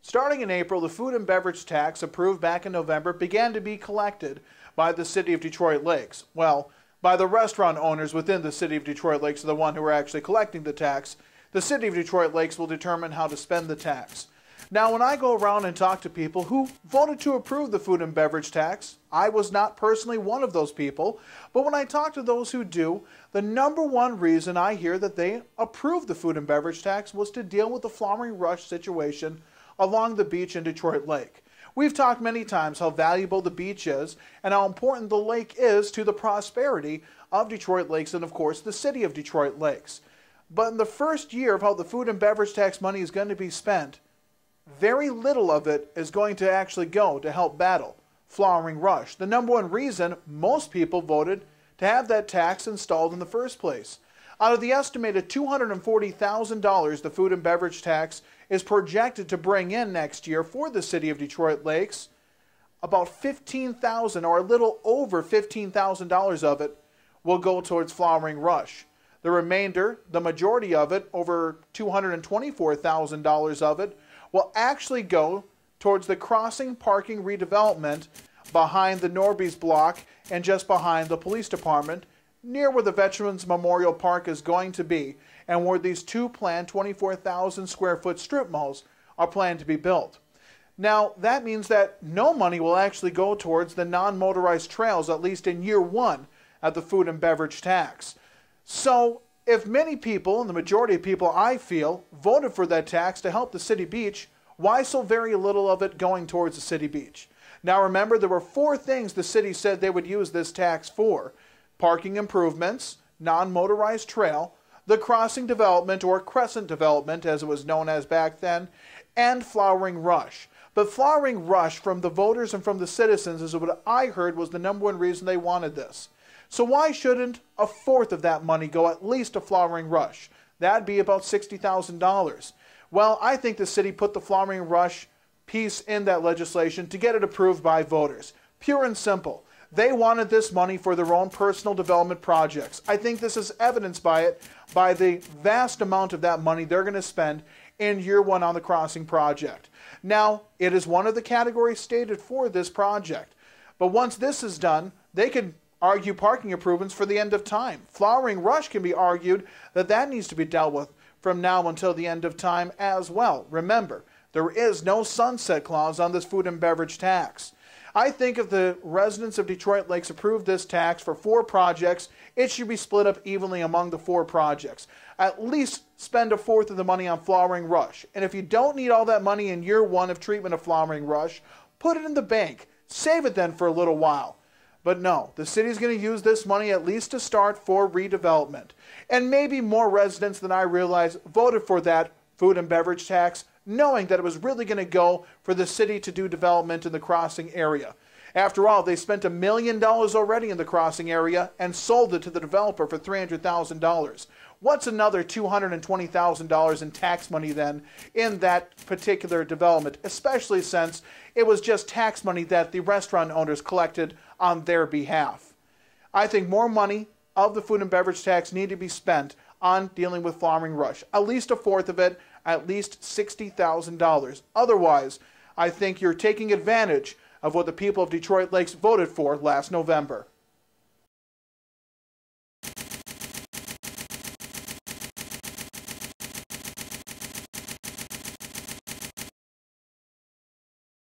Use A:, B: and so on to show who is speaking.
A: Starting in April, the food and beverage tax approved back in November began to be collected by the City of Detroit Lakes. Well, by the restaurant owners within the City of Detroit Lakes are the one who are actually collecting the tax. The City of Detroit Lakes will determine how to spend the tax. Now, when I go around and talk to people who voted to approve the food and beverage tax, I was not personally one of those people, but when I talk to those who do, the number one reason I hear that they approved the food and beverage tax was to deal with the Flowering Rush situation along the beach in Detroit Lake. We've talked many times how valuable the beach is and how important the lake is to the prosperity of Detroit Lakes and, of course, the City of Detroit Lakes. But in the first year of how the food and beverage tax money is going to be spent, very little of it is going to actually go to help battle Flowering Rush. The number one reason most people voted to have that tax installed in the first place. Out of the estimated $240,000 the food and beverage tax is projected to bring in next year for the City of Detroit Lakes, about $15,000 or a little over $15,000 of it will go towards Flowering Rush. The remainder, the majority of it, over $224,000 of it, will actually go towards the crossing parking redevelopment behind the Norby's block and just behind the police department, near where the Veterans Memorial Park is going to be, and where these two planned 24,000 square foot strip malls are planned to be built. Now, that means that no money will actually go towards the non-motorized trails, at least in year one of the food and beverage tax. So, if many people, and the majority of people I feel, voted for that tax to help the city beach, why so very little of it going towards the city beach? Now remember, there were four things the city said they would use this tax for: parking improvements, non-motorized trail, the crossing development, or crescent development as it was known as back then, and Flowering Rush. But Flowering Rush from the voters and from the citizens is what I heard was the number one reason they wanted this. So why shouldn't a fourth of that money go at least to Flowering Rush? That'd be about $60,000. Well, I think the city put the Flowering Rush piece in that legislation to get it approved by voters. Pure and simple. They wanted this money for their own personal development projects. I think this is evidenced by the vast amount of that money they're going to spend in year one on the crossing project. Now, it is one of the categories stated for this project. But once this is done, they could argue parking improvements for the end of time. Flowering Rush can be argued that needs to be dealt with from now until the end of time as well. Remember, there is no sunset clause on this food and beverage tax. I think if the residents of Detroit Lakes approve this tax for four projects, it should be split up evenly among the four projects. At least spend a fourth of the money on Flowering Rush. And if you don't need all that money in year one of treatment of Flowering Rush, put it in the bank. Save it then for a little while. But no, the city's going to use this money at least to start for redevelopment. And maybe more residents than I realize voted for that food and beverage tax, knowing that it was really going to go for the city to do development in the crossing area. After all, they spent $1 million already in the crossing area and sold it to the developer for $300,000. What's another $220,000 in tax money then in that particular development, especially since it was just tax money that the restaurant owners collected on their behalf? I think more money of the food and beverage tax need to be spent on dealing with Flowering Rush. At least a fourth of it, at least $60,000. Otherwise, I think you're taking advantage of what the people of Detroit Lakes voted for last November.